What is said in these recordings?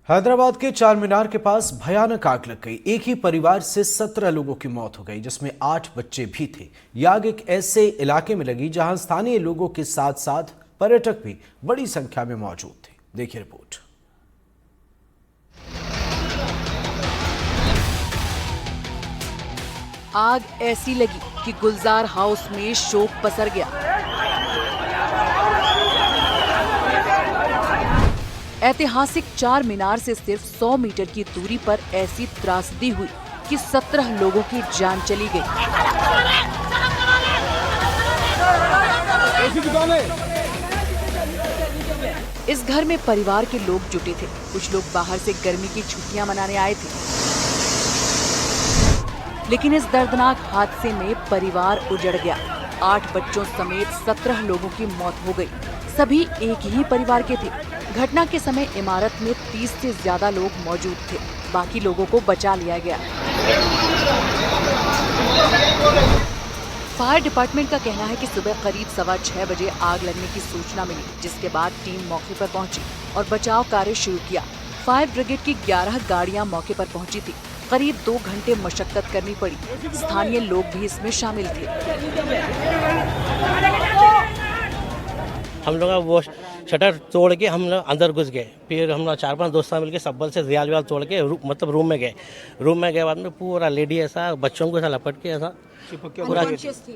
हैदराबाद के चार मीनार के पास भयानक आग लग गई। एक ही परिवार से 17 लोगों की मौत हो गई, जिसमें 8 बच्चे भी थे। यह आग एक ऐसे इलाके में लगी जहां स्थानीय लोगों के साथ साथ पर्यटक भी बड़ी संख्या में मौजूद थे। देखिए रिपोर्ट। आग ऐसी लगी कि गुलजार हाउस में शोक पसर गया। ऐतिहासिक चार मीनार से सिर्फ 100 मीटर की दूरी पर ऐसी त्रासदी हुई कि 17 लोगों की जान चली गई। इस घर में परिवार के लोग जुटे थे। कुछ लोग बाहर से गर्मी की छुट्टियां मनाने आए थे, लेकिन इस दर्दनाक हादसे में परिवार उजड़ गया। 8 बच्चों समेत 17 लोगों की मौत हो गई। सभी एक ही परिवार के थे। घटना के समय इमारत में 30 से ज्यादा लोग मौजूद थे। बाकी लोगों को बचा लिया गया। फायर डिपार्टमेंट का कहना है कि सुबह करीब 6:15 बजे आग लगने की सूचना मिली, जिसके बाद टीम मौके पर पहुंची और बचाव कार्य शुरू किया। फायर ब्रिगेड की 11 गाड़ियां मौके पर पहुंची थी। करीब 2 घंटे मशक्कत करनी पड़ी। स्थानीय लोग भी इसमें शामिल थे। हम लोग वो शटर तोड़ के हम लोग अंदर घुस गए। फिर हम लोग 4-5 दोस्त मिलकर सब्बल से रियाल व्याल तोड़ के मतलब रूम में गए। रूम में गए बाद में पूरा लेडी ऐसा बच्चों को ऐसा लपट के ऐसा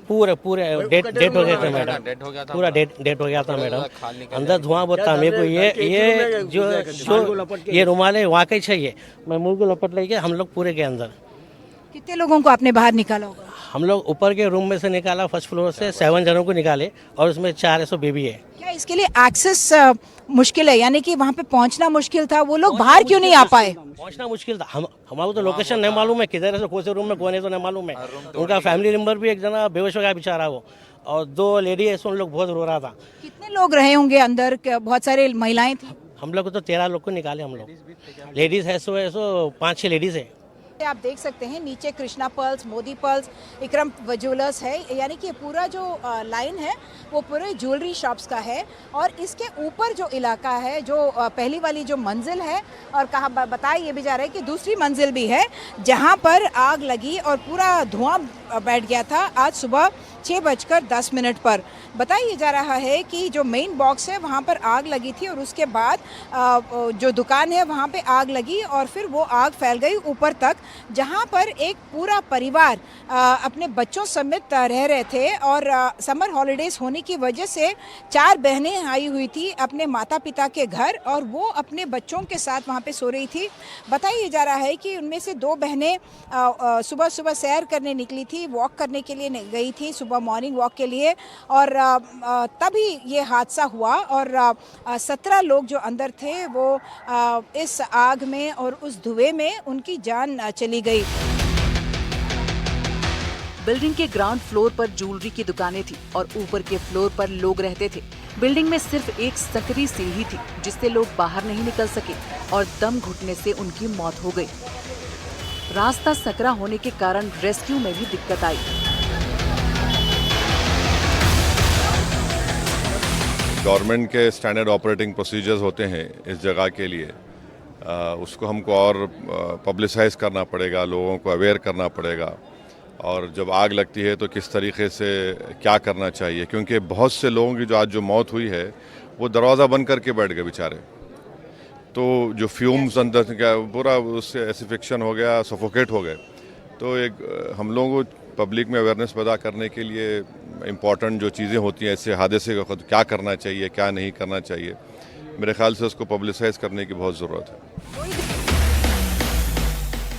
पूरे डेट हो गए थे मैडम। पूरा डेट हो गया था मैडम। अंदर धुआं बहुत था। मेरे को ये जो ये रुमाल है वाकई चाहिए। मैं मुंह को लपट लेके हम लोग पूरे गए अंदर। कितने लोगों को आपने बाहर निकाला होगा? हम लोग ऊपर के रूम में से निकाला, फर्स्ट फ्लोर से 7 जनों को निकाले और उसमें 4 बेबी है। क्या इसके लिए एक्सेस मुश्किल है, यानी कि वहाँ पे पहुँचना मुश्किल था? वो लोग बाहर क्यों नहीं आ पाए? पहुंचना मुश्किल था। हमारे तो लोकेशन नहीं मालूम है, किधर है, कौन से रूम में कौन है तो नहीं मालूम है। उनका फैमिली मेंबर भी एक जना बेहोश हो गया बेचारा वो, और 2 लेडी है, उन लोग बहुत रो रहा था। कितने लोग रहे होंगे अंदर? बहुत सारे महिलाएं थी। हम लोग तो 13 लोग को निकाले हम लोग। लेडीज है सो 5-6 लेडीज है। आप देख सकते हैं नीचे Krishna pearls, Modi pearls, Ikram jewellers है, यानी कि पूरा जो लाइन है वो पूरे ज्वेलरी शॉप्स का है। और इसके ऊपर जो इलाका है, जो पहली वाली जो मंजिल है, और कहा बताया ये भी जा रहा है कि दूसरी मंजिल भी है जहां पर आग लगी और पूरा धुआं बैठ गया था आज सुबह 6:10 पर। बताया जा रहा है कि जो मेन बॉक्स है वहाँ पर आग लगी थी और उसके बाद जो दुकान है वहाँ पे आग लगी और फिर वो आग फैल गई ऊपर तक, जहाँ पर एक पूरा परिवार अपने बच्चों समेत रह रहे थे। और समर हॉलीडेज होने की वजह से 4 बहनें आई हुई थी अपने माता पिता के घर और वो अपने बच्चों के साथ वहाँ पे सो रही थी। बताया जा रहा है कि उनमें से 2 बहनें सुबह सुबह सैर करने निकली थी, वॉक करने के लिए गई थी, सुबह मॉर्निंग वॉक के लिए, और तभी ये हादसा हुआ। और 17 लोग जो अंदर थे वो इस आग में और उस धुएं में उनकी जान चली गई। बिल्डिंग के ग्राउंड फ्लोर पर ज्वेलरी की दुकानें थी और ऊपर के फ्लोर पर लोग रहते थे। बिल्डिंग में सिर्फ एक संकरी सीढ़ी थी जिससे लोग बाहर नहीं निकल सके और दम घुटने से उनकी मौत हो गई। रास्ता सकरा होने के कारण रेस्क्यू में भी दिक्कत आई। गवर्नमेंट के स्टैंडर्ड ऑपरेटिंग प्रोसीजर्स होते हैं इस जगह के लिए, उसको हमको और पब्लिसाइज करना पड़ेगा, लोगों को अवेयर करना पड़ेगा। और जब आग लगती है तो किस तरीके से क्या करना चाहिए, क्योंकि बहुत से लोगों की आज जो मौत हुई है वो दरवाज़ा बंद करके बैठ गए बेचारे। तो जो फ्यूम्स अंदर क्या पूरा उससे एसिफिक्शन हो गया, सफोकेट हो गए। तो एक हम लोगों को पब्लिक में अवेयरनेस पैदा करने के लिए इम्पॉर्टेंट जो चीज़ें होती हैं ऐसे हादसे का क्या करना चाहिए, क्या नहीं करना चाहिए, मेरे ख्याल से उसको पब्लिसाइज करने की बहुत ज़रूरत है।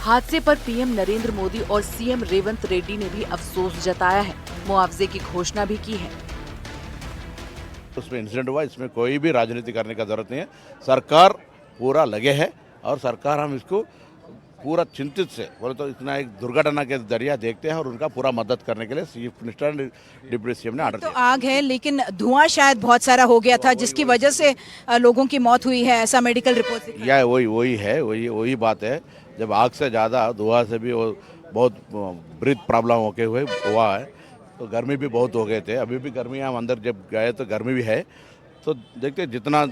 हादसे पर पीएम नरेंद्र मोदी और सीएम रेवंत रेड्डी ने भी अफसोस जताया है। मुआवजे की घोषणा भी की है। उसमें इंसिडेंट हुआ, इसमें कोई भी राजनीति करने का जरूरत नहीं है। सरकार पूरा लगे है और सरकार हम इसको पूरा चिंतित से बोले तो इतना एक दुर्घटना के जरिया देखते हैं और उनका पूरा मदद करने के लिए चीफ मिनिस्टर डिप्टी सीएम ने ऑर्डर दिया। तो आग है लेकिन धुआं शायद बहुत सारा हो गया था जिसकी वजह से लोगों की मौत हुई है, ऐसा मेडिकल रिपोर्ट दिखा। या वही बात है। जब आग से ज़्यादा धुआं से भी वो बहुत ब्रीथ प्रॉब्लम होके हुआ है, तो गर्मी भी बहुत हो गए थे। अभी भी गर्मी, हम अंदर जब गए तो गर्मी भी है। तो देखते जितना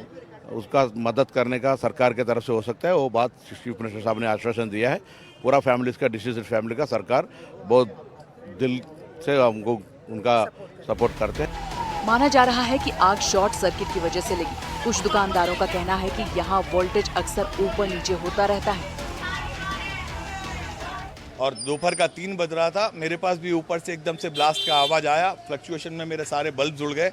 उसका मदद करने का सरकार की तरफ से हो सकता है। वो बात चीफ मिनिस्टर साहब ने आश्वासन दिया है। पूरा फैमिलीज का, डिसीज फैमिली का सरकार बहुत दिल से हमको उनका सपोर्ट करते हैं। माना जा रहा है कि आग शॉर्ट सर्किट की वजह से लगी। कुछ दुकानदारों का कहना है कि यहाँ वोल्टेज अक्सर ऊपर नीचे होता रहता है। और दोपहर का 3 बज रहा था, मेरे पास भी ऊपर से एकदम से ब्लास्ट का आवाज़ आया। फ्लक्चुएशन में मेरे सारे बल्ब जुड़ गए,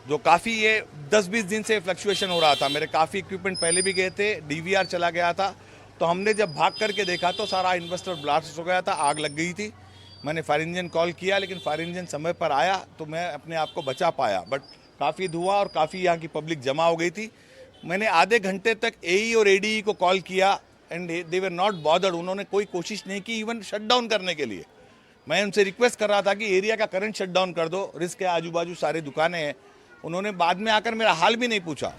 जो काफ़ी ये 10-20 दिन से फ्लक्चुएशन हो रहा था। मेरे काफ़ी इक्विपमेंट पहले भी गए थे, डीवीआर चला गया था। तो हमने जब भाग करके देखा तो सारा इन्वर्टर ब्लास्ट हो गया था, आग लग गई थी। मैंने फायर इंजन कॉल किया, लेकिन फायर इंजन समय पर आया तो मैं अपने आप को बचा पाया। बट काफ़ी धुआं और काफ़ी यहाँ की पब्लिक जमा हो गई थी। मैंने आधे घंटे तक एई और एडीई को कॉल किया and they were not bothered. उन्होंने कोई कोशिश नहीं की इवन शट डाउन करने के लिए। मैं उनसे रिक्वेस्ट कर रहा था कि एरिया का करंट शट डाउन कर दो, रिस्क के आजू बाजू सारी दुकानें हैं। उन्होंने बाद में आकर मेरा हाल भी नहीं पूछा।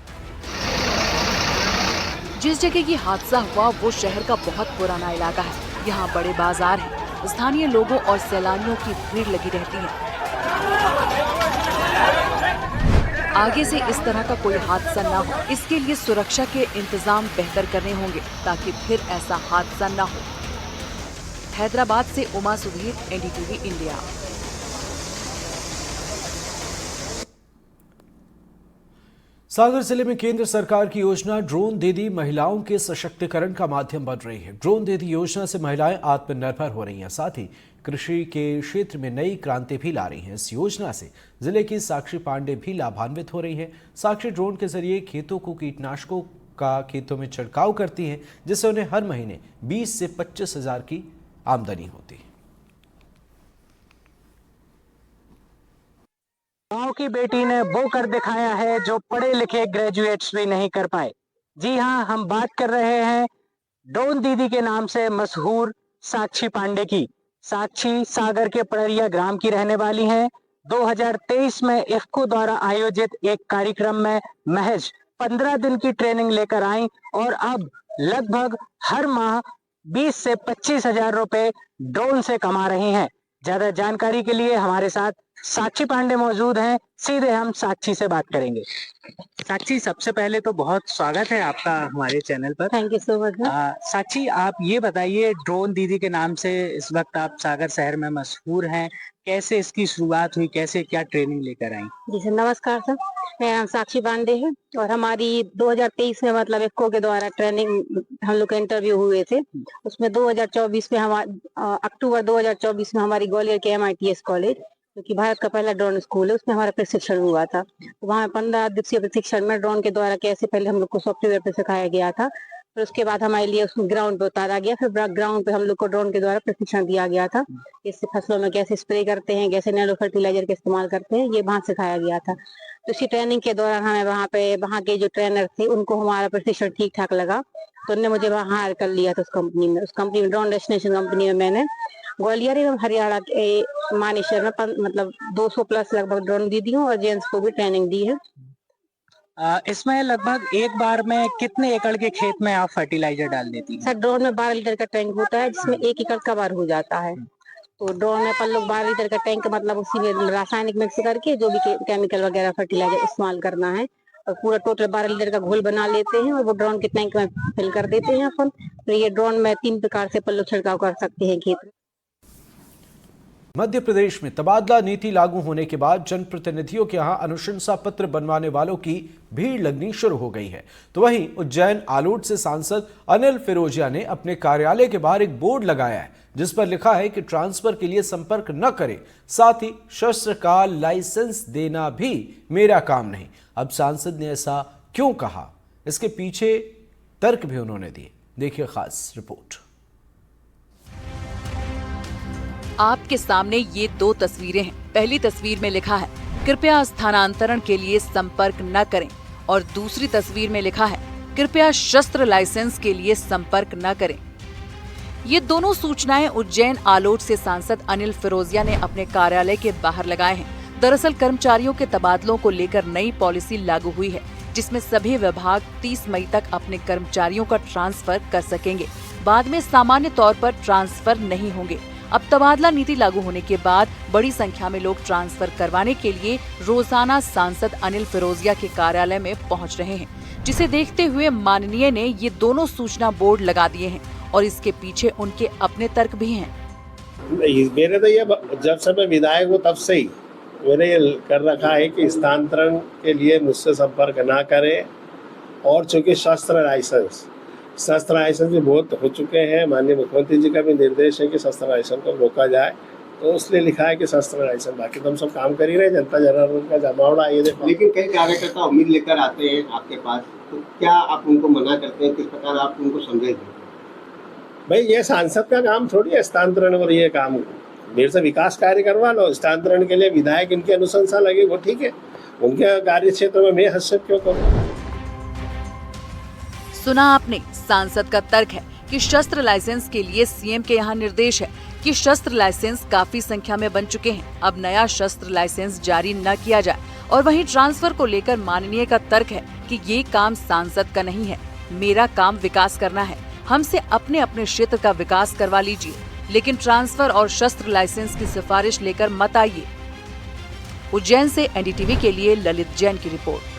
जिस जगह ये हादसा हुआ वो शहर का बहुत पुराना इलाका है। यहाँ बड़े बाजार हैं, स्थानीय लोगों और सैलानियों की भीड़ लगी रहती है। आगे से इस तरह का कोई हादसा न हो, इसके लिए सुरक्षा के इंतजाम बेहतर करने होंगे ताकि फिर ऐसा हादसा न हो। हैदराबाद से उमा सुधीर, एनडीटीवी इंडिया। सागर जिले में केंद्र सरकार की योजना ड्रोन दीदी महिलाओं के सशक्तिकरण का माध्यम बन रही है। ड्रोन दीदी योजना से महिलाएं आत्मनिर्भर हो रही हैं, साथ ही कृषि के क्षेत्र में नई क्रांति भी ला रही हैं। इस योजना से जिले की साक्षी पांडे भी लाभान्वित हो रही है। साक्षी ड्रोन के जरिए खेतों को कीटनाशकों का खेतों में छिड़काव करती हैं, जिससे उन्हें हर महीने 20 से 25 हजार की आमदनी होती है। गांव की बेटी ने वो कर दिखाया है जो पढ़े लिखे ग्रेजुएट्स भी नहीं कर पाए। जी हां, हम बात कर रहे हैं ड्रोन दीदी के नाम से मशहूर साक्षी पांडे की। साक्षी सागर के पड़रिया ग्राम की रहने वाली हैं। 2023 में इफ्को द्वारा आयोजित एक कार्यक्रम में महज 15 दिन की ट्रेनिंग लेकर आई और अब लगभग हर माह 20 से 25 हजार रुपए ड्रोन से कमा रही हैं। ज्यादा जानकारी के लिए हमारे साथ साक्षी पांडे मौजूद हैं। सीधे हम साक्षी से बात करेंगे। साक्षी, सबसे पहले तो बहुत स्वागत है आपका हमारे चैनल पर। Thank you so much. Sakshi, आप ये बताइए, ड्रोन दीदी के नाम से इस वक्त आप सागर शहर में मशहूर हैं। कैसे इसकी शुरुआत हुई, कैसे क्या ट्रेनिंग लेकर आई? जी सर, नमस्कार सर। मेरा नाम साक्षी पांडे है और हमारी 2023 में मतलब इफ्को के द्वारा ट्रेनिंग हम लोग के इंटरव्यू हुए थे। उसमें 2024 में अक्टूबर 2024 में हमारी ग्वालियर के MITS कॉलेज, जो कि भारत का पहला ड्रोन स्कूल है, उसमें हमारा प्रशिक्षण हुआ था। तो वहाँ 15 दिवसीय प्रशिक्षण में ड्रोन के द्वारा कैसे पहले हम लोग को सॉफ्टवेयर पे सिखाया गया था, फिर उसके बाद हमारे लिए उसको ग्राउंड पे उतारा गया, फिर ग्राउंड पे हम लोग को ड्रोन के द्वारा प्रशिक्षण दिया गया था। इससे फसलों में कैसे स्प्रे करते हैं, कैसे नैनो फर्टिलाइजर का इस्तेमाल करते हैं, ये वहाँ सिखाया गया था। तो इसी ट्रेनिंग के दौरान हमें वहाँ के जो ट्रेनर थे उनको हमारा प्रशिक्षण ठीक ठाक लगा, तो उन्होंने मुझे वहाँ हायर कर लिया था उस कंपनी में। उस कंपनी में, ड्रोन डेस्टिनेशन कंपनी में, मैंने ग्वालियर एवं हरियाणा के मानेसर में मतलब 200 प्लस लगभग ड्रोन दीदियों और जेंट्स को भी ट्रेनिंग दी है। इसमें लगभग एक बार में कितने एकड़ के खेत में आप फर्टिलाइजर डाल देती हैं? सर, ड्रोन में 12 लीटर का टैंक होता है, जिसमें 1 एकड़ कवर हो जाता है। तो ड्रोन में अपन लोग 12 लीटर का टैंक मतलब उसी में रासायनिक मिक्स करके जो भी केमिकल वगैरह फर्टिलाइजर इस्तेमाल करना है, और पूरा टोटल 12 लीटर का घोल बना लेते हैं और वो ड्रोन के टैंक में फिल कर देते हैं अपन। तो ये ड्रोन में 3 प्रकार से अपन लोग छिड़काव कर सकते हैं खेत में। मध्य प्रदेश में तबादला नीति लागू होने के बाद जनप्रतिनिधियों के यहां अनुशंसा पत्र बनवाने वालों की भीड़ लगनी शुरू हो गई है। तो वहीं उज्जैन आलोट से सांसद अनिल फिरोजिया ने अपने कार्यालय के बाहर एक बोर्ड लगाया है, जिस पर लिखा है कि ट्रांसफर के लिए संपर्क न करें, साथ ही शस्त्र का लाइसेंस देना भी मेरा काम नहीं। अब सांसद ने ऐसा क्यों कहा, इसके पीछे तर्क भी उन्होंने दिए। देखिए खास रिपोर्ट। आपके सामने ये 2 तस्वीरें हैं। पहली तस्वीर में लिखा है कृपया स्थानांतरण के लिए संपर्क न करें, और दूसरी तस्वीर में लिखा है कृपया शस्त्र लाइसेंस के लिए संपर्क न करें। ये दोनों सूचनाएं उज्जैन आलोट से सांसद अनिल फिरोजिया ने अपने कार्यालय के बाहर लगाए हैं। दरअसल कर्मचारियों के तबादलों को लेकर नई पॉलिसी लागू हुई है, जिसमें सभी विभाग 30 मई तक अपने कर्मचारियों का ट्रांसफर कर सकेंगे। बाद में सामान्य तौर पर ट्रांसफर नहीं होंगे। अब तबादला नीति लागू होने के बाद बड़ी संख्या में लोग ट्रांसफर करवाने के लिए रोजाना सांसद अनिल फिरोजिया के कार्यालय में पहुंच रहे हैं। जिसे देखते हुए माननीय ने ये दोनों सूचना बोर्ड लगा दिए हैं और इसके पीछे उनके अपने तर्क भी हैं। मेरे तो ये जब से मैं विधायक हूँ तब से ही मैंने ये कर रखा है कि स्थानांतरण के लिए मुझसे संपर्क ना करें। और चूंकि शस्त्र लाइसेंस भी बहुत हो चुके हैं, माननीय मुख्यमंत्री जी का भी निर्देश है कि शस्त्र लाइसेंस को रोका जाए, तो इसलिए लिखा है कि शस्त्र लाइसेंस। बाकी तो हम सब काम कर ही रहे, जनता जनार्दन का जमावड़ा ये देखो। लेकिन कई कार्यकर्ता उम्मीद लेकर आते हैं आपके पास, तो क्या आप उनको मना करते हैं? किस प्रकार आप उनको समझेंगे? भाई ये सांसद का काम थोड़ी है स्थानांतरण, और ये काम मेरे से विकास कार्य करवा लो। स्थानांतरण के लिए विधायक इनकी अनुशंसा लगे वो ठीक है, उनके कार्य क्षेत्र में मैं हस्तक्षेप क्यों करूँ? सुना आपने, सांसद का तर्क है कि शस्त्र लाइसेंस के लिए सीएम के यहाँ निर्देश है कि शस्त्र लाइसेंस काफी संख्या में बन चुके हैं, अब नया शस्त्र लाइसेंस जारी न किया जाए। और वहीं ट्रांसफर को लेकर माननीय का तर्क है कि ये काम सांसद का नहीं है, मेरा काम विकास करना है, हमसे अपने अपने क्षेत्र का विकास करवा लीजिए, लेकिन ट्रांसफर और शस्त्र लाइसेंस की सिफारिश लेकर मत आइए। उज्जैन से एनडीटीवी के लिए ललित जैन की रिपोर्ट।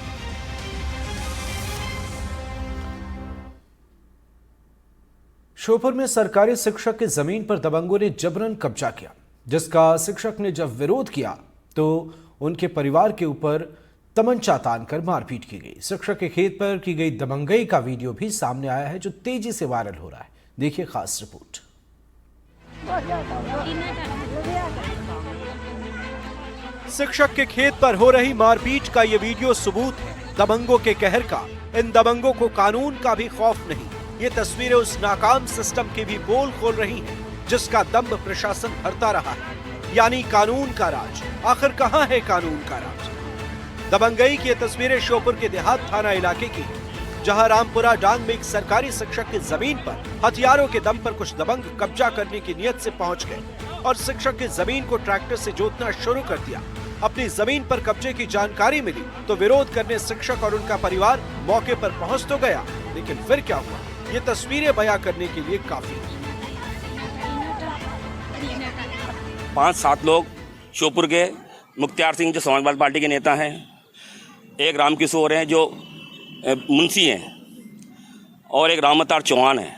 श्योपुर में सरकारी शिक्षक की जमीन पर दबंगों ने जबरन कब्जा किया, जिसका शिक्षक ने जब विरोध किया तो उनके परिवार के ऊपर तमंचा तानकर मारपीट की गई। शिक्षक के खेत पर की गई दबंगई का वीडियो भी सामने आया है, जो तेजी से वायरल हो रहा है। देखिए खास रिपोर्ट। शिक्षक के खेत पर हो रही मारपीट का ये वीडियो सबूत है दबंगों के कहर का। इन दबंगों को कानून का भी खौफ नहीं। ये तस्वीरें उस नाकाम सिस्टम की भी पोल खोल रही हैं, जिसका दम्भ प्रशासन भरता रहा है, यानी कानून का राज। आखिर कहां है कानून का राज? दबंगई की ये तस्वीरें श्योपुर के देहात थाना इलाके की है, जहां रामपुरा डांग में एक सरकारी शिक्षक की जमीन पर हथियारों के दम पर कुछ दबंग कब्जा करने की नियत से पहुंच गए और शिक्षक की जमीन को ट्रैक्टर से जोतना शुरू कर दिया। अपनी जमीन पर कब्जे की जानकारी मिली तो विरोध करने शिक्षक और उनका परिवार मौके पर पहुंच तो गया, लेकिन फिर क्या हुआ, ये तस्वीरें बयां करने के लिए काफी। 5-7 लोग श्योपुर के मुख्तियार सिंह जो समाजवादी पार्टी के नेता हैं, एक रामकिशोर हैं जो मुंशी हैं, और एक रामअवतार चौहान है,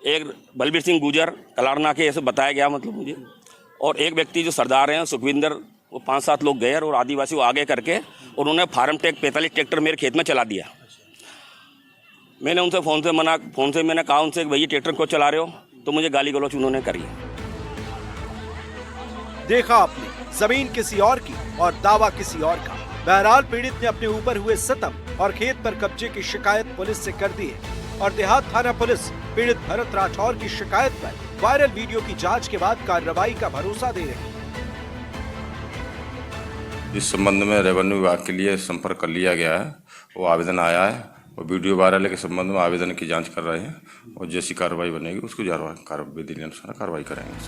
एक बलबीर सिंह गुजर कलारना के, ऐसे बताया गया मतलब मुझे, और एक व्यक्ति जो सरदार हैं सुखविंदर। वो 5-7 लोग गए और आदिवासी वो आगे करके उन्होंने फार्म टेक 45 ट्रैक्टर मेरे खेत में चला दिया। मैंने उनसे फ़ोन से मैंने कहा उनसे भैया ट्रैक्टर क्यों चला रहे हो, तो मुझे गाली गलौच उन्होंने करी। देखा आपने, जमीन किसी और की और दावा किसी और का। बहरहाल पीड़ित ने अपने ऊपर हुए सितम और खेत पर कब्जे की शिकायत पुलिस से कर दी है और देहात थाना पुलिस पीड़ित भरत राठौर की शिकायत पर वायरल वीडियो की जांच के बाद कार्रवाई का भरोसा दे रही है। इस संबंध में रेवेन्यू विभाग के लिए संपर्क कर लिया गया है, वो आवेदन आया है और वीडियो वायरल के संबंध में आवेदन की जांच कर रहे हैं और जैसी कार्रवाई बनेगी उसको विधि अनुसार कार्रवाई करेंगे।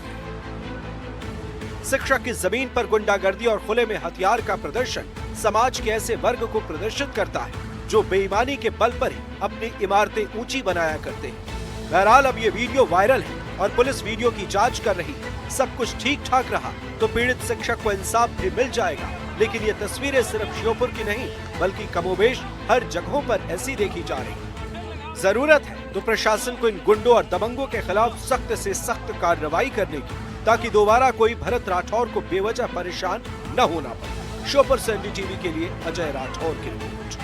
शिक्षक की जमीन पर गुंडागर्दी और खुले में हथियार का प्रदर्शन समाज के ऐसे वर्ग को प्रदर्शित करता है जो बेईमानी के बल पर ही अपनी इमारतें ऊंची बनाया करते हैं। बहरहाल अब ये वीडियो वायरल है और पुलिस वीडियो की जांच कर रही है। सब कुछ ठीक ठाक रहा तो पीड़ित शिक्षक को इंसाफ भी मिल जाएगा, लेकिन ये तस्वीरें सिर्फ श्योपुर की नहीं बल्कि कमोबेश हर जगहों पर ऐसी देखी जा रही। जरूरत है तो प्रशासन को इन गुंडों और दबंगों के खिलाफ सख्त से सख्त कार्रवाई करने की, ताकि दोबारा कोई भरत राठौर को बेवजह परेशान न होना पड़े। श्योपुर से एनडीटीवी के लिए अजय राठौर की रिपोर्ट।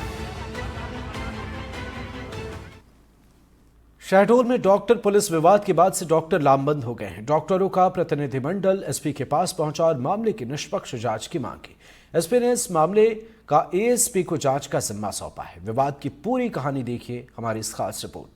शहडोल में डॉक्टर पुलिस विवाद के बाद से डॉक्टर लामबंद हो गए हैं। डॉक्टरों का प्रतिनिधिमंडल एसपी के पास पहुंचा और मामले की निष्पक्ष जांच की मांग की। एसपी ने इस मामले का एएसपी को जांच का जिम्मा सौंपा है। विवाद की पूरी कहानी देखिए हमारी इस खास रिपोर्ट में।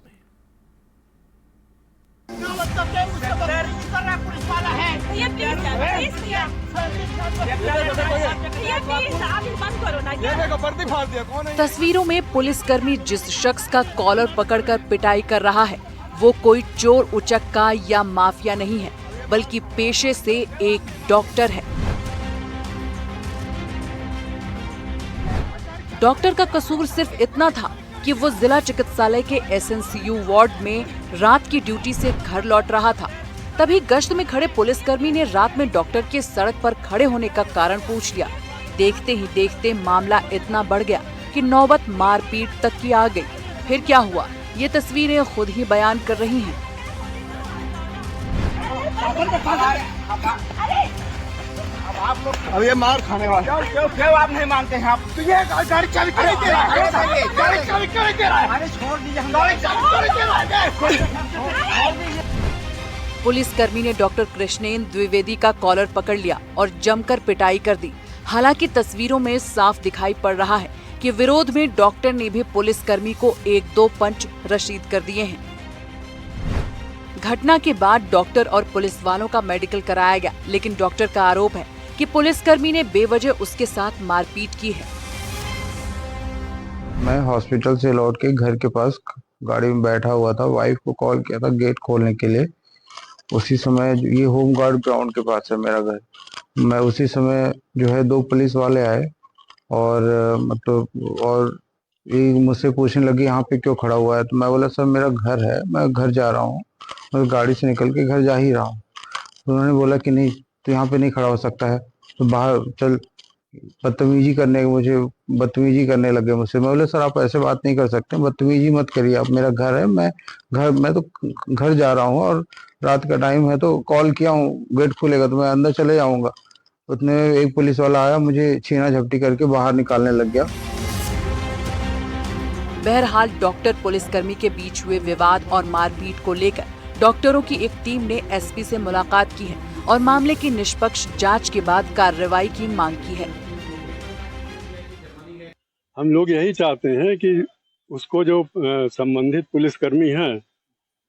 तस्वीरों में पुलिसकर्मी जिस शख्स का कॉलर पकड़कर पिटाई कर रहा है वो कोई चोर उचक्का या माफिया नहीं है, बल्कि पेशे से एक डॉक्टर है। डॉक्टर का कसूर सिर्फ इतना था कि वो जिला चिकित्सालय के एसएनसीयू वार्ड में रात की ड्यूटी से घर लौट रहा था। तभी गश्त में खड़े पुलिसकर्मी ने रात में डॉक्टर के सड़क पर खड़े होने का कारण पूछ लिया। देखते ही देखते मामला इतना बढ़ गया कि नौबत मारपीट तक की आ गई। फिर क्या हुआ, ये तस्वीरें खुद ही बयान कर रही हैं। अब ये मार खाने वाले क्यों आप नहीं मानते हैं? आप तो ये गाड़ी चाबी क्यों दे रहा है? गाड़ी चाबी क्यों दे रहा है? अरे छोड़ दीजिए, हम गाड़ी चाबी क्यों दे रहा है? पुलिस कर्मी ने डॉक्टर कृष्णेंद्र द्विवेदी का कॉलर पकड़ लिया और जमकर पिटाई कर दी। हालांकि तस्वीरों में साफ दिखाई पड़ रहा है कि विरोध में डॉक्टर ने भी पुलिस कर्मी को 1-2 पंच रशीद कर दिए हैं। घटना के बाद डॉक्टर और पुलिस वालों का मेडिकल कराया गया, लेकिन डॉक्टर का आरोप है कि पुलिसकर्मी ने बेवजह उसके साथ मारपीट की है। मैं हॉस्पिटल से लौट के घर के पास गाड़ी में बैठा हुआ था, वाइफ को कॉल किया था गेट खोलने के लिए। उसी समय ये होम गार्ड ग्राउंड के पास है मेरा घर। मैं उसी समय जो है 2 पुलिस वाले आए और ये मुझसे पूछने लगी यहाँ पे क्यों खड़ा हुआ है। तो मैं बोला सर मेरा घर है, मैं घर जा रहा हूँ, मैं गाड़ी से निकल के घर जा ही रहा हूँ। तो उन्होंने बोला कि नहीं तो यहाँ पे नहीं खड़ा हो सकता है, तो बाहर चल। बदतमीजी करने लगे मुझसे। मैं बोले सर आप ऐसे बात नहीं कर सकते, बदतमीजी मत करिए, आप मेरा घर है, मैं तो घर जा रहा हूँ और रात का टाइम है, तो कॉल किया हूँ, गेट खुलेगा तो मैं अंदर चले जाऊंगा। उतने एक पुलिस वाला आया, मुझे छीना झपटी करके बाहर निकालने लग गया। बहरहाल डॉक्टर पुलिसकर्मी के बीच हुए विवाद और मारपीट को लेकर डॉक्टरों की एक टीम ने एसपी से मुलाकात की है और मामले की निष्पक्ष जांच के बाद कार्रवाई की मांग की है। हम लोग यही चाहते हैं कि उसको जो संबंधित पुलिसकर्मी हैं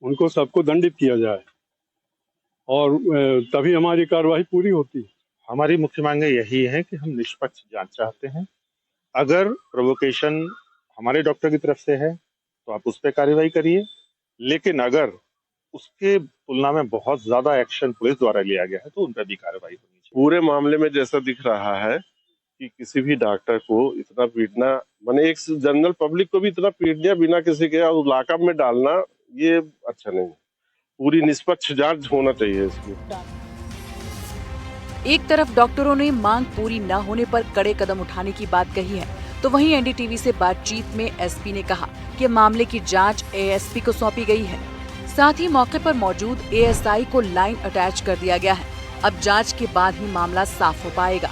उनको सबको दंडित किया जाए और तभी हमारी कार्रवाई पूरी होती है। हमारी मुख्य मांग यही है कि हम निष्पक्ष जांच चाहते हैं। अगर प्रोवोकेशन हमारे डॉक्टर की तरफ से है तो आप उस पर कार्रवाई करिए, लेकिन अगर उसके तुलना में बहुत ज्यादा एक्शन पुलिस द्वारा लिया गया है तो उन पर भी कार्रवाई होनी चाहिए। पूरे मामले में जैसा दिख रहा है कि किसी भी डॉक्टर को इतना पीटना, माने एक जनरल पब्लिक को भी इतना पीटना बिना किसी के लाकअप में डालना, ये अच्छा नहीं है। पूरी निष्पक्ष जांच होना चाहिए इसकी। एक तरफ डॉक्टरों ने मांग पूरी न होने पर कड़े कदम उठाने की बात कही है, तो वहीं एनडीटीवी से बातचीत में एसपी ने कहा कि मामले की जांच एएसपी को सौंपी गई है। साथ ही मौके पर मौजूद एएसआई को लाइन अटैच कर दिया गया है। अब जांच के बाद ही मामला साफ हो पाएगा।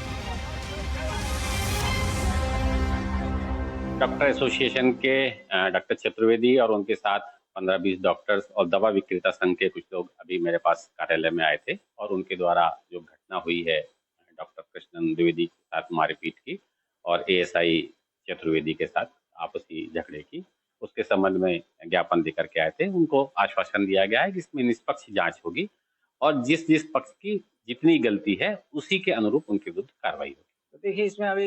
डॉक्टर एसोसिएशन के डॉक्टर चतुर्वेदी और उनके साथ 15-20 डॉक्टर्स और दवा विक्रेता संघ के कुछ लोग अभी मेरे पास कार्यालय में आए थे और उनके द्वारा जो घटना हुई है डॉक्टर कृष्णेंद्र द्विवेदी के साथ मारपीट की और एएसआई चतुर्वेदी के साथ आपसी झगड़े की, उसके संबंध में ज्ञापन देकर के आए थे। उनको आश्वासन दिया गया है कि इसमें निष्पक्ष जांच होगी और जिस पक्ष की जितनी गलती है उसी के अनुरूप उनके विरुद्ध कार्रवाई होगी। तो देखिए, इसमें अभी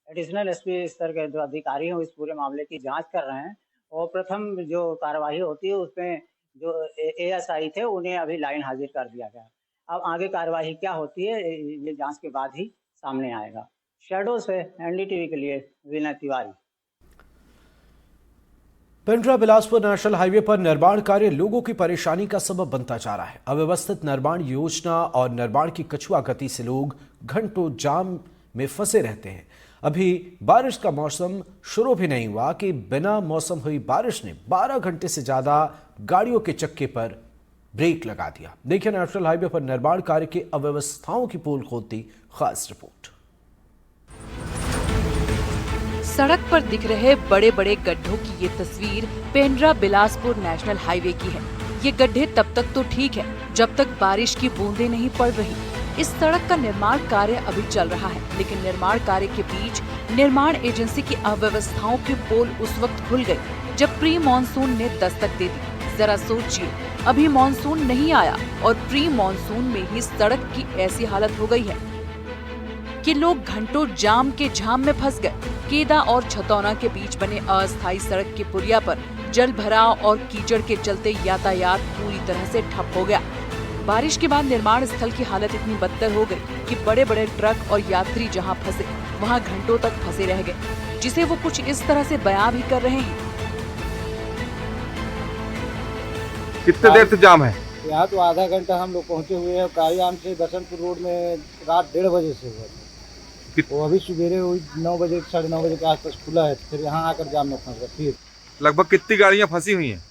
एडिशनल एसपी स्तर के जो अधिकारी हैं इस पूरे मामले की जांच कर रहे हैं और प्रथम जो कार्यवाही होती है उसमें जो एएसआई थे उन्हें अभी लाइन हाजिर कर दिया गया। अब आगे कार्यवाही क्या होती है ये जांच के बाद ही सामने आएगा। शैडो से एनडीटीवी के लिए विनय तिवारी। पेंड्रा बिलासपुर नेशनल हाईवे पर निर्माण कार्य लोगों की परेशानी का सबब बनता जा रहा है। अव्यवस्थित निर्माण योजना और निर्माण की कछुआ गति से लोग घंटों जाम में फंसे रहते हैं। अभी बारिश का मौसम शुरू भी नहीं हुआ कि बिना मौसम हुई बारिश ने 12 घंटे से ज्यादा गाड़ियों के चक्के पर ब्रेक लगा दिया। देखिए नेशनल हाईवे पर निर्माण कार्य की अव्यवस्थाओं की पोल खोलती खास रिपोर्ट। सड़क पर दिख रहे बड़े बड़े गड्ढों की ये तस्वीर पेंड्रा बिलासपुर नेशनल हाईवे की है। ये गड्ढे तब तक तो ठीक है जब तक बारिश की बूंदें नहीं पड़ रही। इस सड़क का निर्माण कार्य अभी चल रहा है, लेकिन निर्माण कार्य के बीच निर्माण एजेंसी की अव्यवस्थाओं की पोल उस वक्त खुल गई जब प्री मॉनसून ने दस्तक दे दी। जरा सोचिए, अभी मॉनसून नहीं आया और प्री मॉनसून में ही सड़क की ऐसी हालत हो गई है कि लोग घंटों जाम के झाम में फंस गए। केदा और छतौना के बीच बने अस्थायी सड़क के पुलिया पर जल भराव और कीचड़ के चलते यातायात पूरी तरह से ठप हो गया। बारिश के बाद निर्माण स्थल की हालत इतनी बदतर हो गई कि बड़े बड़े ट्रक और यात्री जहां फंसे वहां घंटों तक फंसे रह गए, जिसे वो कुछ इस तरह से बयां भी कर रहे हैं। कितने देर से जाम है? यहाँ तो आधा घंटा हम लोग पहुँचे हुए हैं। कारियाम से बसंतपुर रोड में रात 1:30 बजे से हुआ। वो अभी सवेरे 9 बजे 9:30 बजे के आसपास खुला है, फिर यहाँ आकर जाम में फंस गया। फिर लगभग कितनी गाड़ियां फंसी हुई हैं?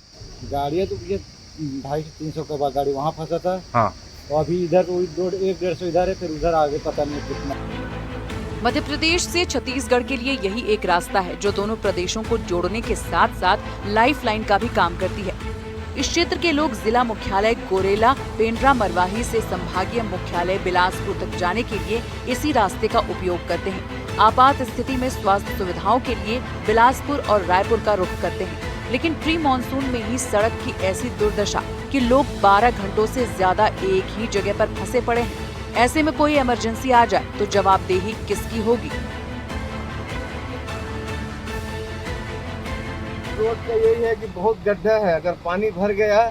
गाड़ियाँ तो ये 250-300 के बाद गाड़ी वहाँ फंसा था। हाँ, और अभी इधर 150 इधर है, फिर उधर आगे पता नहीं कितना। मध्य प्रदेश से छत्तीसगढ़ के लिए यही एक रास्ता है जो दोनों प्रदेशों को जोड़ने के साथ साथ लाइफलाइन का भी काम करती है। इस क्षेत्र के लोग जिला मुख्यालय गोरेला पेंड्रा मरवाही से संभागीय मुख्यालय बिलासपुर तक जाने के लिए इसी रास्ते का उपयोग करते हैं। आपात स्थिति में स्वास्थ्य सुविधाओं के लिए बिलासपुर और रायपुर का रुख करते हैं, लेकिन प्री मानसून में ही सड़क की ऐसी दुर्दशा कि लोग 12 घंटों से ज्यादा एक ही जगह पर फंसे पड़े हैं। ऐसे में कोई इमरजेंसी आ जाए तो जवाबदेही किसकी होगी? रोड का यही है कि बहुत गड्ढा है, अगर पानी भर गया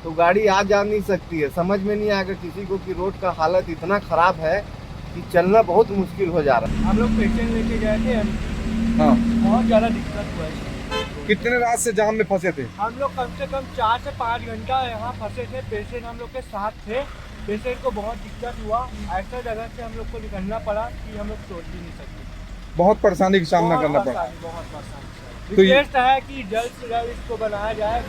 तो गाड़ी आ जा नहीं सकती है। समझ में नहीं आएगा किसी को कि रोड का हालत इतना खराब है कि चलना बहुत मुश्किल हो जा रहा है। हम लोग पेशेंट लेके गए थे, हाँ, बहुत ज्यादा दिक्कत हुआ है। कितने रात से जाम में फंसे थे? हम लोग कम से कम 4 से 5 घंटा यहाँ फंसे थे। पेशेंट हम लोग के साथ थे। पेशेंट को बहुत दिक्कत हुआ, ऐसा जगह से हम लोग को निकलना पड़ा कि हम लोग सोच भी नहीं सकते। बहुत परेशानी का सामना करना पड़ा। बहुत परेशानी। तो रिक्वेस्ट है कि जल्द से जल्द इसको बनाया जाए।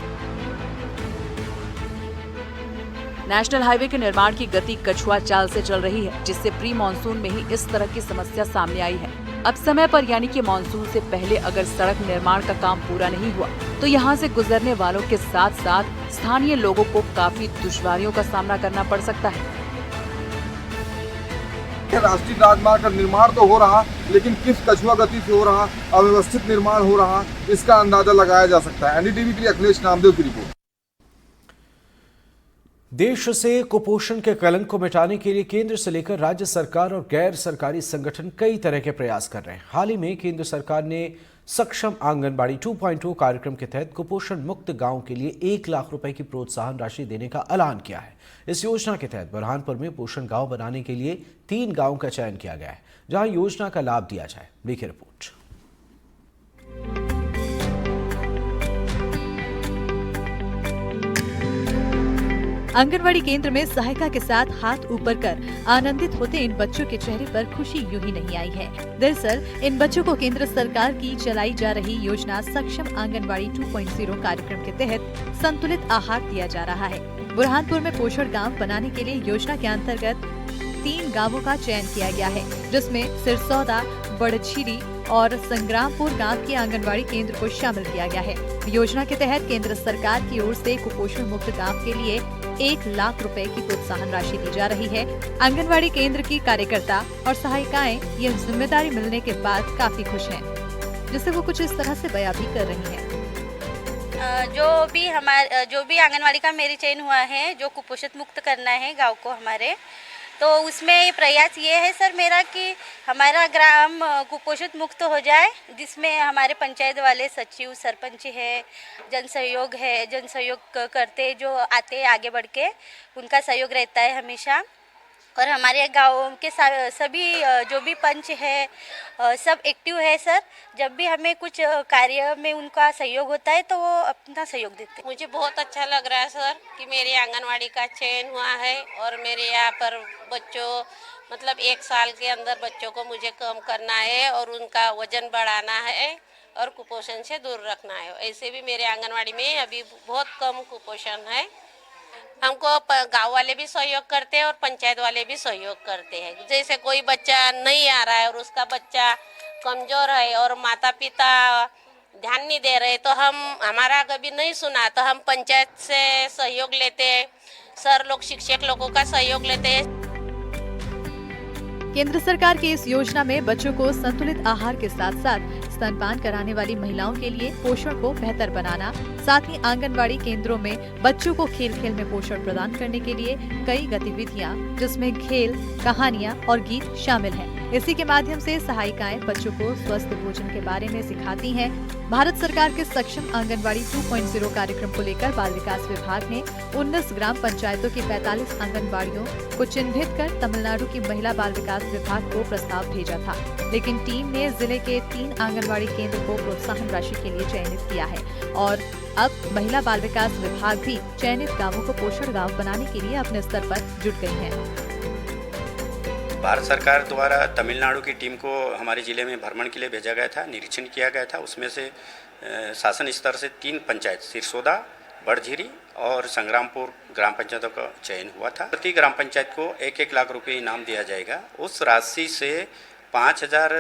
नेशनल हाईवे के निर्माण की गति कछुआ चाल से चल रही है, जिससे प्री मानसून में ही इस तरह की समस्या सामने आई है। अब समय पर यानी कि मानसून से पहले अगर सड़क निर्माण का काम पूरा नहीं हुआ तो यहाँ से गुजरने वालों के साथ साथ स्थानीय लोगों को काफी दुश्वारियों का सामना करना पड़ सकता है। राष्ट्रीय राजमार्ग का निर्माण तो हो रहा, लेकिन किस कछुआ गति से हो रहा, अव्यवस्थित निर्माण हो रहा, इसका अंदाजा लगाया जा सकता है। एनडीटीवी के लिए अखिलेश नामदेव की रिपोर्ट। देश से कुपोषण के कलंक को मिटाने के लिए केंद्र से लेकर राज्य सरकार और गैर सरकारी संगठन कई तरह के प्रयास कर रहे हैं। हाल ही में केंद्र सरकार ने सक्षम आंगनबाड़ी 2.0 कार्यक्रम के तहत कुपोषण मुक्त गांव के लिए 1 लाख रुपए की प्रोत्साहन राशि देने का ऐलान किया है। इस योजना के तहत बुरहानपुर में पोषण गांव बनाने के लिए 3 गांवों का चयन किया गया है, जहां योजना का लाभ दिया जाए। देखिए रिपोर्ट। आंगनवाड़ी केंद्र में सहायिका के साथ हाथ ऊपर कर आनंदित होते इन बच्चों के चेहरे पर खुशी यूं ही नहीं आई है। दरअसल इन बच्चों को केंद्र सरकार की चलाई जा रही योजना सक्षम आंगनवाड़ी 2.0 कार्यक्रम के तहत संतुलित आहार दिया जा रहा है। बुरहानपुर में पोषण गांव बनाने के लिए योजना के अंतर्गत 3 गांवों का चयन किया गया है, जिसमें सिरसौदा, बड़झीरी और संग्रामपुर गांव के आंगनवाड़ी केंद्र को शामिल किया गया है। योजना के तहत केंद्र सरकार की ओर से कुपोषण मुक्त गांव के लिए 1 लाख रुपए की प्रोत्साहन राशि दी जा रही है। आंगनवाड़ी केंद्र की कार्यकर्ता और सहायिकाएं ये जिम्मेदारी मिलने के बाद काफी खुश हैं, जिसे वो कुछ इस तरह से बयां भी कर रही हैं। जो भी आंगनवाड़ी का मेरी चयन हुआ है, जो कुपोषित मुक्त करना है गांव को हमारे, तो उसमें प्रयास ये है सर मेरा कि हमारा ग्राम कुपोषित मुक्त हो जाए, जिसमें हमारे पंचायत वाले सचिव, सरपंच है, जन सहयोग करते जो आते आगे बढ़ के, उनका सहयोग रहता है हमेशा। और हमारे गाँव के सभी जो भी पंच है सब एक्टिव है सर। जब भी हमें कुछ कार्य में उनका सहयोग होता है तो वो अपना सहयोग देते हैं। मुझे बहुत अच्छा लग रहा है सर कि मेरी आंगनवाड़ी का चयन हुआ है और मेरे यहाँ पर बच्चों मतलब 1 साल के अंदर बच्चों को मुझे कम करना है और उनका वजन बढ़ाना है और कुपोषण से दूर रखना है। ऐसे भी मेरे आंगनवाड़ी में अभी बहुत कम कुपोषण है। हमको गांव वाले भी सहयोग करते हैं और पंचायत वाले भी सहयोग करते हैं। जैसे कोई बच्चा नहीं आ रहा है और उसका बच्चा कमजोर है और माता पिता ध्यान नहीं दे रहे, तो हमारा कभी नहीं सुना तो हम पंचायत से सहयोग लेते हैं, सर लोग शिक्षक लोगों का सहयोग लेते हैं। केंद्र सरकार की इस योजना में बच्चों को संतुलित आहार के साथ साथ स्तनपान कराने वाली महिलाओं के लिए पोषण को बेहतर बनाना, साथ ही आंगनवाड़ी केंद्रों में बच्चों को खेल खेल में पोषण प्रदान करने के लिए कई गतिविधियां, जिसमें खेल, कहानियां और गीत शामिल हैं। इसी के माध्यम से सहायिकाएं बच्चों को स्वस्थ भोजन के बारे में सिखाती हैं। भारत सरकार के सक्षम आंगनवाड़ी 2.0 कार्यक्रम को लेकर बाल विकास विभाग ने 19 ग्राम पंचायतों की 45 आंगनबाड़ियों को चिन्हित कर तमिलनाडु की महिला बाल विकास विभाग को प्रस्ताव भेजा था, लेकिन टीम ने जिले के 3 आंगनबाड़ी केंद्र को प्रोत्साहन राशि के लिए चयनित किया है और अब महिला बाल विकास विभाग भी चयनित गांवों को पोषण गांव बनाने के लिए अपने स्तर पर जुट गई है। भारत सरकार द्वारा तमिलनाडु की टीम को हमारे ज़िले में भ्रमण के लिए भेजा गया था, निरीक्षण किया गया था। उसमें से शासन स्तर से 3 पंचायत सिरसोदा, बड़झीरी और संग्रामपुर ग्राम पंचायतों का चयन हुआ था। प्रति ग्राम पंचायत को 1-1 लाख रुपए इनाम दिया जाएगा। उस राशि से 5,000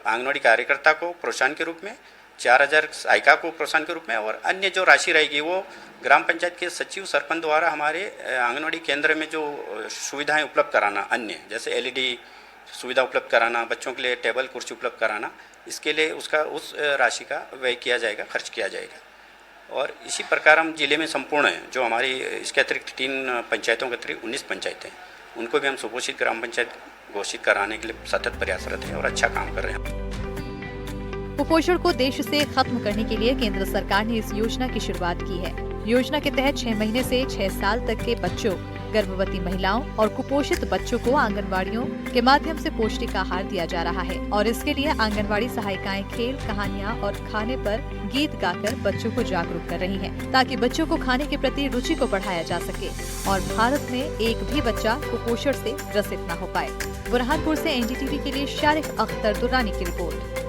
आंगनवाड़ी कार्यकर्ता को प्रोत्साहन के रूप में, 4,000 सहायिका को प्रोत्साहन के रूप में, और अन्य जो राशि रहेगी वो ग्राम पंचायत के सचिव सरपंच द्वारा हमारे आंगनवाड़ी केंद्र में जो सुविधाएं उपलब्ध कराना, अन्य जैसे LED सुविधा उपलब्ध कराना, बच्चों के लिए टेबल कुर्सी उपलब्ध कराना, इसके लिए उसका उस राशि का व्यय किया जाएगा, खर्च किया जाएगा। और इसी प्रकार हम जिले में संपूर्ण हैं, जो हमारी इसके अतिरिक्त 3 पंचायतों के अतिरिक्त 19 पंचायतें, उनको भी हम सुपोषित ग्राम पंचायत घोषित कराने के लिए सतत प्रयासरत हैं और अच्छा काम कर रहे हैं। कुपोषण को देश से खत्म करने के लिए केंद्र सरकार ने इस योजना की शुरुआत की है। योजना के तहत 6 महीने से 6 साल तक के बच्चों, गर्भवती महिलाओं और कुपोषित बच्चों को आंगनवाड़ियों के माध्यम से पौष्टिक आहार दिया जा रहा है और इसके लिए आंगनवाड़ी सहायिकाएं खेल, कहानियां और खाने पर गीत गाकर बच्चों को जागरूक कर रही हैं, ताकि बच्चों को खाने के प्रति रुचि को बढ़ाया जा सके और भारत में एक भी बच्चा कुपोषण से ग्रसित न हो पाए। बुरहानपुर से NDTV के लिए शारिक अख्तर दुर्रानी की रिपोर्ट।